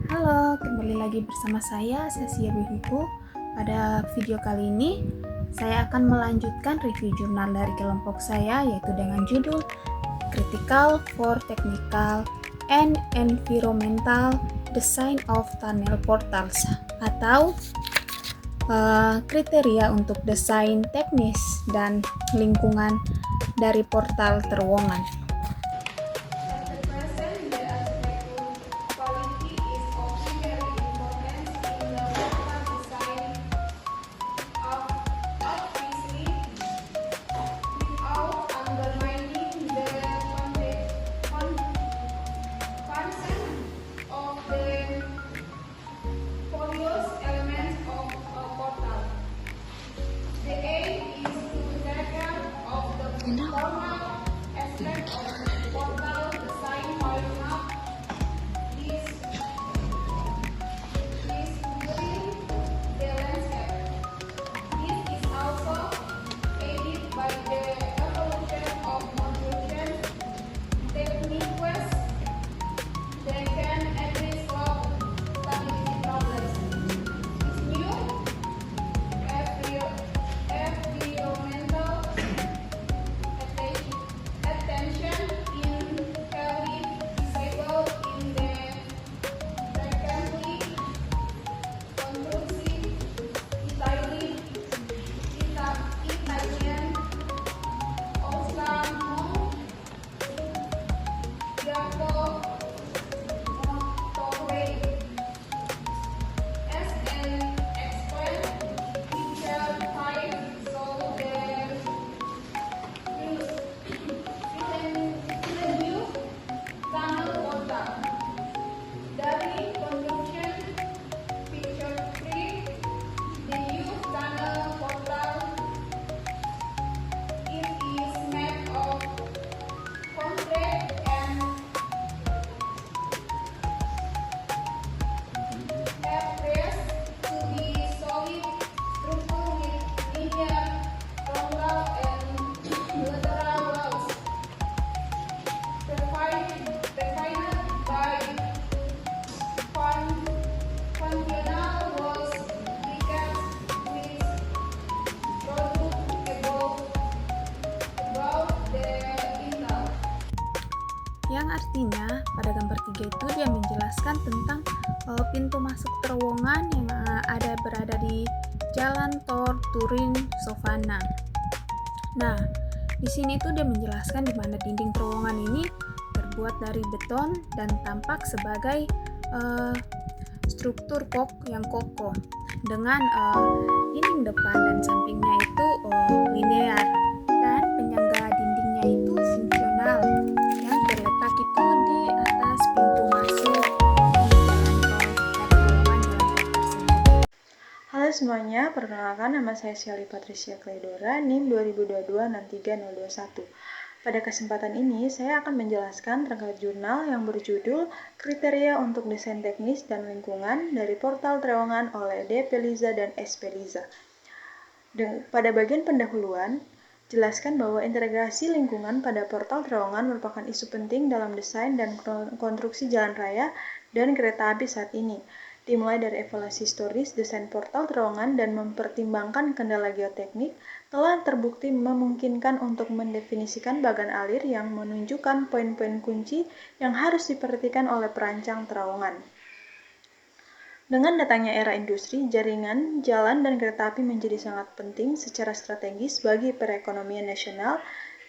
Halo, kembali lagi bersama saya, Sesia Bihuku. Pada video kali ini, saya akan melanjutkan review jurnal dari kelompok saya, yaitu dengan judul Critical for Technical and Environmental Design of Tunnel Portals, atau kriteria untuk desain teknis dan lingkungan dari portal terowongan. Yang artinya pada gambar 3 itu dia menjelaskan tentang pintu masuk terowongan yang berada di Jalan Tor Turin Sovana. Nah, di sini itu dia menjelaskan di mana dinding terowongan ini terbuat dari beton dan tampak sebagai struktur yang kokoh dengan dinding depan dan sampingnya itu linear dan penyangga dindingnya itu fungsional yang terletak itu di atas pintu masuk jalan tersebut. Halo semuanya, perkenalkan nama saya Shelly Patricia Kleidora, NIM 2022-63021. Pada kesempatan ini, saya akan menjelaskan terkait jurnal yang berjudul Kriteria untuk Desain Teknis dan Lingkungan dari Portal Terowongan oleh D. Peliza dan S. Peliza. Pada bagian pendahuluan, jelaskan bahwa integrasi lingkungan pada portal terowongan merupakan isu penting dalam desain dan konstruksi jalan raya dan kereta api saat ini. Dimulai dari evaluasi historis desain portal terowongan dan mempertimbangkan kendala geoteknik, telah terbukti memungkinkan untuk mendefinisikan bagan alir yang menunjukkan poin-poin kunci yang harus diperhatikan oleh perancang terowongan. Dengan datangnya era industri, jaringan, jalan, dan kereta api menjadi sangat penting secara strategis bagi perekonomian nasional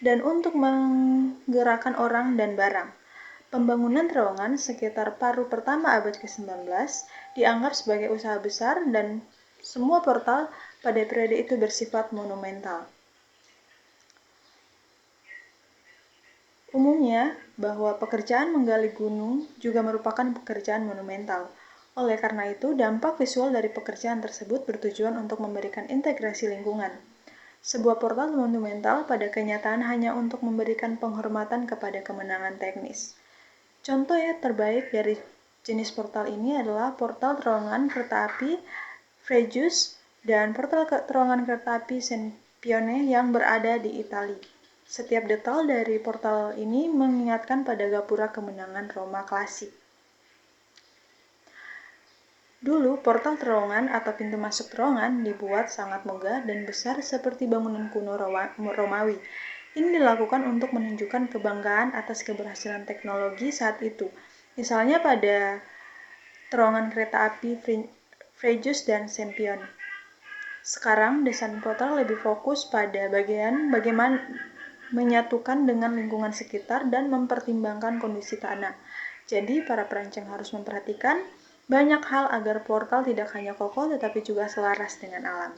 dan untuk menggerakkan orang dan barang. Pembangunan terowongan sekitar paruh pertama abad ke-19 dianggap sebagai usaha besar dan semua portal pada periode itu bersifat monumental. Umumnya, bahwa pekerjaan menggali gunung juga merupakan pekerjaan monumental. Oleh karena itu, dampak visual dari pekerjaan tersebut bertujuan untuk memberikan integrasi lingkungan. Sebuah portal monumental pada kenyataan hanya untuk memberikan penghormatan kepada kemenangan teknis. Contoh terbaik dari jenis portal ini adalah portal terowongan kereta api Frejus dan portal terowongan kereta api Sempione yang berada di Italia. Setiap detail dari portal ini mengingatkan pada gapura kemenangan Roma klasik. Dulu, portal terowongan atau pintu masuk terowongan dibuat sangat megah dan besar seperti bangunan kuno Romawi. Ini dilakukan untuk menunjukkan kebanggaan atas keberhasilan teknologi saat itu. Misalnya pada terowongan kereta api Frejus dan Sempion. Sekarang, desain portal lebih fokus pada bagaimana menyatukan dengan lingkungan sekitar dan mempertimbangkan kondisi tanah. Jadi, para perancang harus memperhatikan banyak hal agar portal tidak hanya kokoh tetapi juga selaras dengan alam.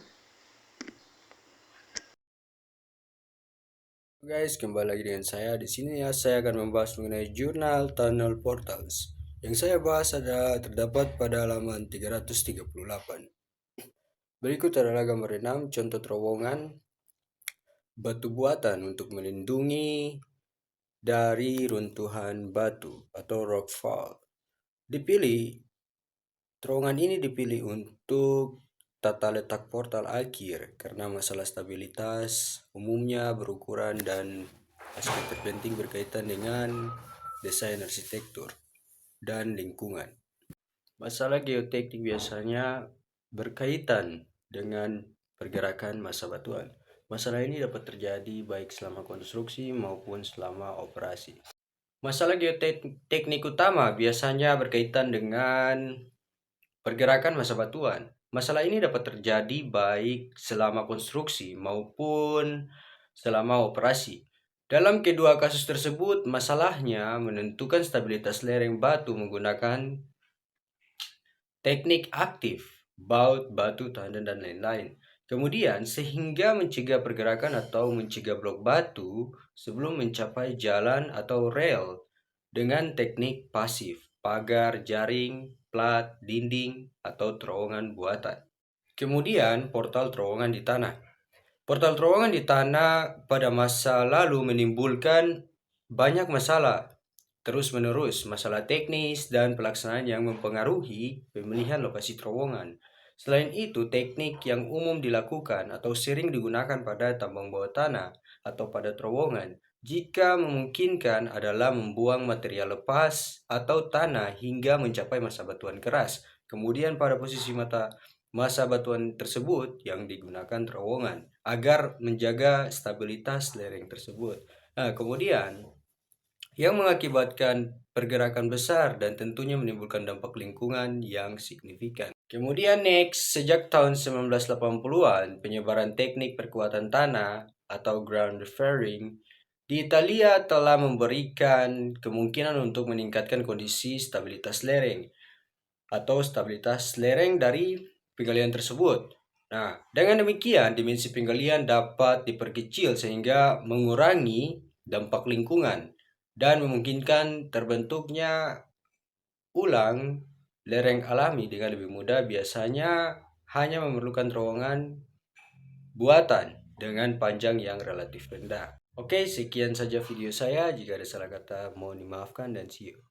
Guys, kembali lagi dengan saya. Di sini ya, saya akan membahas mengenai jurnal Tunnel Portals. Yang saya bahas terdapat pada halaman 338. Berikut adalah gambar 6 contoh terowongan batu buatan untuk melindungi dari runtuhan batu atau rockfall. Terowongan ini dipilih untuk tata letak portal akhir karena masalah stabilitas umumnya berukuran dan aspek terpenting berkaitan dengan desain arsitektur dan lingkungan. Masalah geoteknik biasanya berkaitan dengan pergerakan massa batuan. Masalah ini dapat terjadi baik selama konstruksi maupun selama operasi. Masalah geoteknik utama biasanya berkaitan dengan pergerakan massa batuan. Masalah ini dapat terjadi baik selama konstruksi maupun selama operasi. Dalam kedua kasus tersebut, masalahnya menentukan stabilitas lereng batu menggunakan teknik aktif, baut, batu, tandon, dan lain-lain. Kemudian, sehingga mencegah pergerakan atau mencegah blok batu sebelum mencapai jalan atau rel dengan teknik pasif, pagar, jaring, plat, dinding, atau terowongan buatan. Kemudian, portal terowongan di tanah. Portal terowongan di tanah pada masa lalu menimbulkan banyak masalah terus-menerus, masalah teknis dan pelaksanaan yang mempengaruhi pemilihan lokasi terowongan. Selain itu, teknik yang umum dilakukan atau sering digunakan pada tambang bawah tanah atau pada terowongan jika memungkinkan adalah membuang material lepas atau tanah hingga mencapai massa batuan keras. Kemudian pada posisi massa batuan tersebut yang digunakan terowongan agar menjaga stabilitas lereng tersebut. Nah, kemudian yang mengakibatkan pergerakan besar dan tentunya menimbulkan dampak lingkungan yang signifikan. Kemudian next, sejak tahun 1980-an, penyebaran teknik perkuatan tanah atau ground referring di Italia telah memberikan kemungkinan untuk meningkatkan kondisi stabilitas lereng atau stabilitas lereng dari penggalian tersebut. Nah, dengan demikian dimensi penggalian dapat diperkecil sehingga mengurangi dampak lingkungan dan memungkinkan terbentuknya ulang lereng alami dengan lebih mudah. Biasanya hanya memerlukan terowongan buatan dengan panjang yang relatif rendah. Oke, sekian saja video saya. Jika ada salah kata mohon dimaafkan dan see you.